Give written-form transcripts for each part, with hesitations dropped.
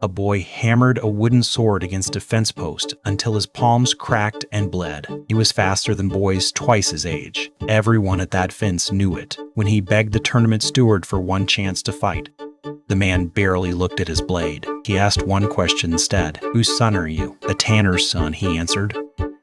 A boy hammered a wooden sword against a fence post until his palms cracked and bled. He was faster than boys twice his age. Everyone at that fence knew it when he begged the tournament steward for one chance to fight. The man barely looked at his blade. He asked one question instead. "Whose son are you?" "The tanner's son," he answered.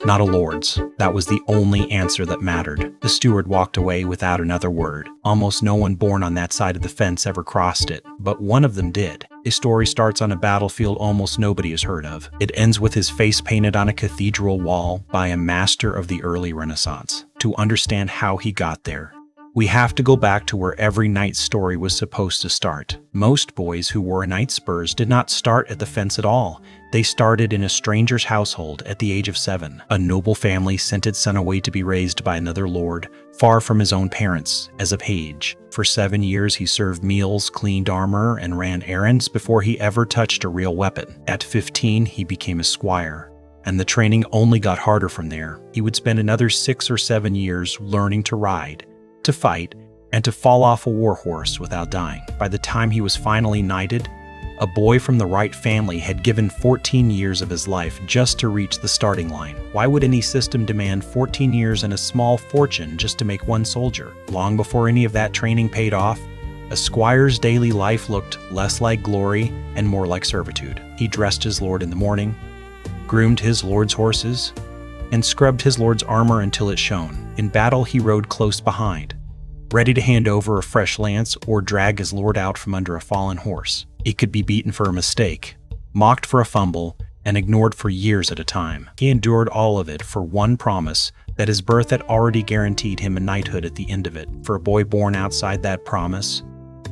"Not a lord's." That was the only answer that mattered. The steward walked away without another word. Almost no one born on that side of the fence ever crossed it, but one of them did. His story starts on a battlefield almost nobody has heard of. It ends with his face painted on a cathedral wall by a master of the early Renaissance. To understand how he got there, we have to go back to where every knight's story was supposed to start. Most boys who wore knight's spurs did not start at the fence at all. They started in a stranger's household at the age of 7. A noble family sent its son away to be raised by another lord, far from his own parents, as a page. For 7 years he served meals, cleaned armor, and ran errands before he ever touched a real weapon. At 15, he became a squire, and the training only got harder from there. He would spend another 6 or 7 years learning to ride, to fight, and to fall off a war horse without dying. By the time he was finally knighted, a boy from the right family had given 14 years of his life just to reach the starting line. Why would any system demand 14 years and a small fortune just to make one soldier? Long before any of that training paid off, a squire's daily life looked less like glory and more like servitude. He dressed his lord in the morning, groomed his lord's horses, and scrubbed his lord's armor until it shone. In battle, he rode close behind, ready to hand over a fresh lance or drag his lord out from under a fallen horse. He could be beaten for a mistake, mocked for a fumble, and ignored for years at a time. He endured all of it for one promise that his birth had already guaranteed him a knighthood at the end of it. For a boy born outside that promise,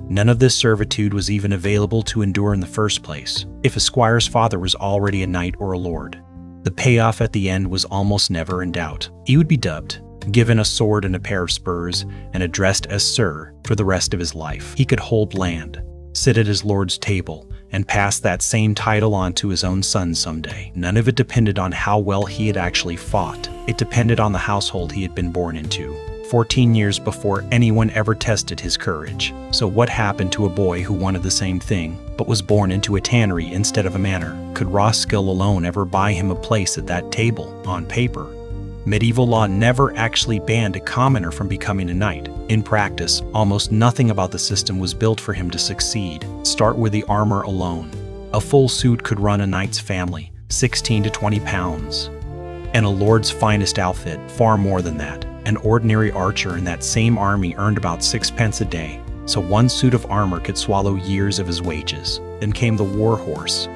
none of this servitude was even available to endure in the first place. If a squire's father was already a knight or a lord, the payoff at the end was almost never in doubt. He would be dubbed, given a sword and a pair of spurs, and addressed as Sir for the rest of his life. He could hold land, sit at his lord's table, and pass that same title on to his own son someday. None of it depended on how well he had actually fought. It depended on the household he had been born into, 14 years before anyone ever tested his courage. So what happened to a boy who wanted the same thing, but was born into a tannery instead of a manor? Could raw skill alone ever buy him a place at that table? On paper, medieval law never actually banned a commoner from becoming a knight. In practice, almost nothing about the system was built for him to succeed. Start with the armor alone. A full suit could run a knight's family, 16 to 20 pounds. And a lord's finest outfit, far more than that. An ordinary archer in that same army earned about 6 pence a day, so one suit of armor could swallow years of his wages. Then came the war horse.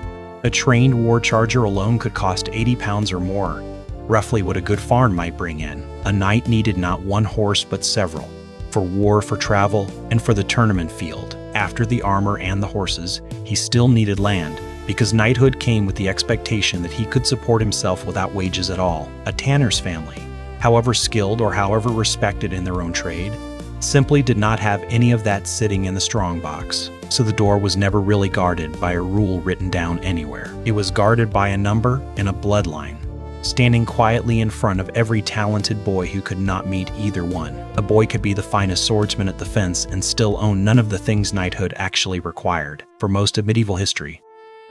A trained war charger alone could cost 80 pounds or more, roughly what a good farm might bring in. A knight needed not one horse but several, for war, for travel, and for the tournament field. After the armor and the horses, he still needed land, because knighthood came with the expectation that he could support himself without wages at all. A tanner's family, however skilled or however respected in their own trade, simply did not have any of that sitting in the strongbox. So the door was never really guarded by a rule written down anywhere. It was guarded by a number and a bloodline, standing quietly in front of every talented boy who could not meet either one. A boy could be the finest swordsman at the fence and still own none of the things knighthood actually required. For most of medieval history,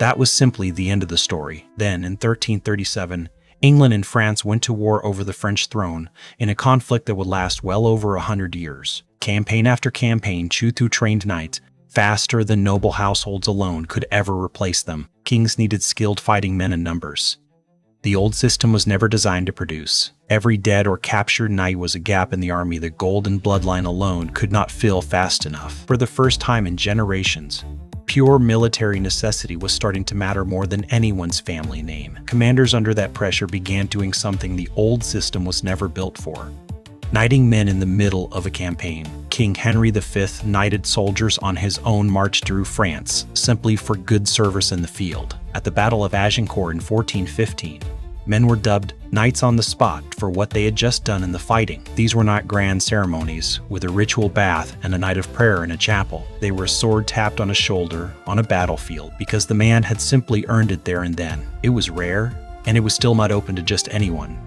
that was simply the end of the story. Then, in 1337, England and France went to war over the French throne in a conflict that would last well over 100 years. Campaign after campaign chewed through trained knights faster than noble households alone could ever replace them. Kings needed skilled fighting men in numbers. The old system was never designed to produce. Every dead or captured knight was a gap in the army that gold and bloodline alone could not fill fast enough. For the first time in generations, pure military necessity was starting to matter more than anyone's family name. Commanders under that pressure began doing something the old system was never built for: knighting men in the middle of a campaign. King Henry V knighted soldiers on his own march through France, simply for good service in the field. At the Battle of Agincourt in 1415, men were dubbed knights on the spot for what they had just done in the fighting. These were not grand ceremonies with a ritual bath and a night of prayer in a chapel. They were a sword tapped on a shoulder on a battlefield because the man had simply earned it there and then. It was rare, and it was still not open to just anyone.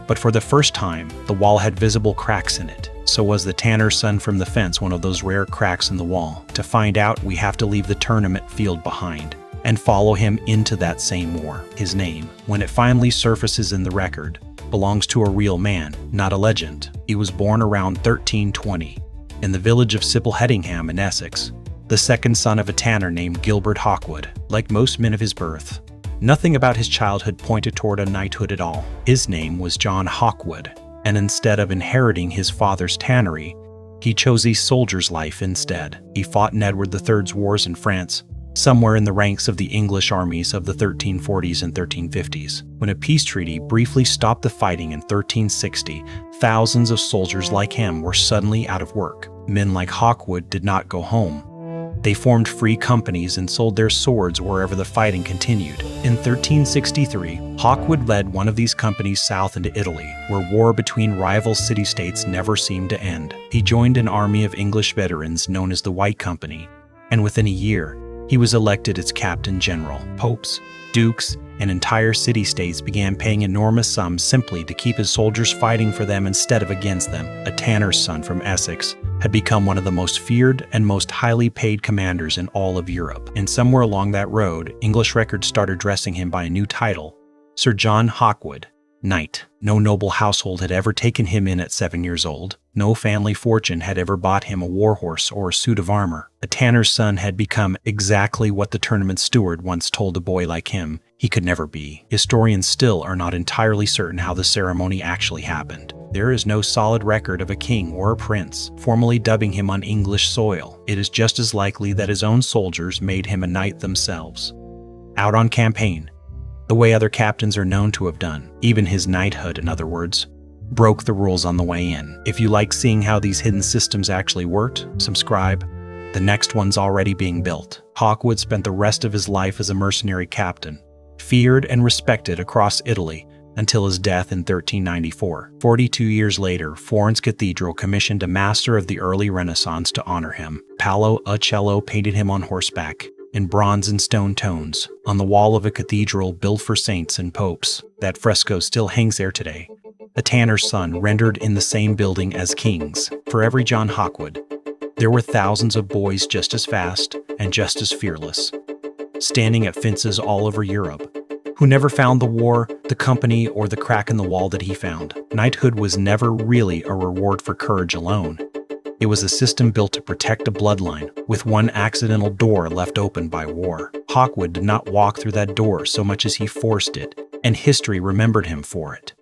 But for the first time, the wall had visible cracks in it. So was the tanner's son from the fence one of those rare cracks in the wall? To find out, we have to leave the tournament field behind and follow him into that same war. His name, when it finally surfaces in the record, belongs to a real man, not a legend. He was born around 1320 in the village of Sippleheadingham in Essex, the second son of a tanner named Gilbert Hawkwood. Like most men of his birth, nothing about his childhood pointed toward a knighthood at all. His name was John Hawkwood, and instead of inheriting his father's tannery, he chose a soldier's life instead. He fought in Edward III's wars in France, somewhere in the ranks of the English armies of the 1340s and 1350s. When a peace treaty briefly stopped the fighting in 1360, thousands of soldiers like him were suddenly out of work. Men like Hawkwood did not go home. They formed free companies and sold their swords wherever the fighting continued. In 1363, Hawkwood led one of these companies south into Italy, where war between rival city-states never seemed to end. He joined an army of English veterans known as the White Company, and within a year, he was elected its captain general. Popes, dukes, and entire city-states began paying enormous sums simply to keep his soldiers fighting for them instead of against them. A tanner's son from Essex had become one of the most feared and most highly paid commanders in all of Europe. And somewhere along that road, English records started addressing him by a new title, Sir John Hawkwood, Knight. No noble household had ever taken him in at 7 years old. No family fortune had ever bought him a warhorse or a suit of armor. A tanner's son had become exactly what the tournament steward once told a boy like him he could never be. Historians still are not entirely certain how the ceremony actually happened. There is no solid record of a king or a prince formally dubbing him on English soil. It is just as likely that his own soldiers made him a knight themselves. Out on campaign, the way other captains are known to have done, even his knighthood, in other words, broke the rules on the way in. If you like seeing how these hidden systems actually worked, subscribe. The next one's already being built. Hawkwood spent the rest of his life as a mercenary captain, feared and respected across Italy until his death in 1394. 42 years later, Florence Cathedral commissioned a master of the early Renaissance to honor him. Paolo Uccello painted him on horseback, in bronze and stone tones, on the wall of a cathedral built for saints and popes. That fresco still hangs there today. A tanner's son rendered in the same building as kings. For every John Hawkwood, there were thousands of boys just as fast and just as fearless, standing at fences all over Europe, who never found the war, the company, or the crack in the wall that he found. Knighthood was never really a reward for courage alone. It was a system built to protect a bloodline, with one accidental door left open by war. Hawkwood did not walk through that door so much as he forced it, and history remembered him for it.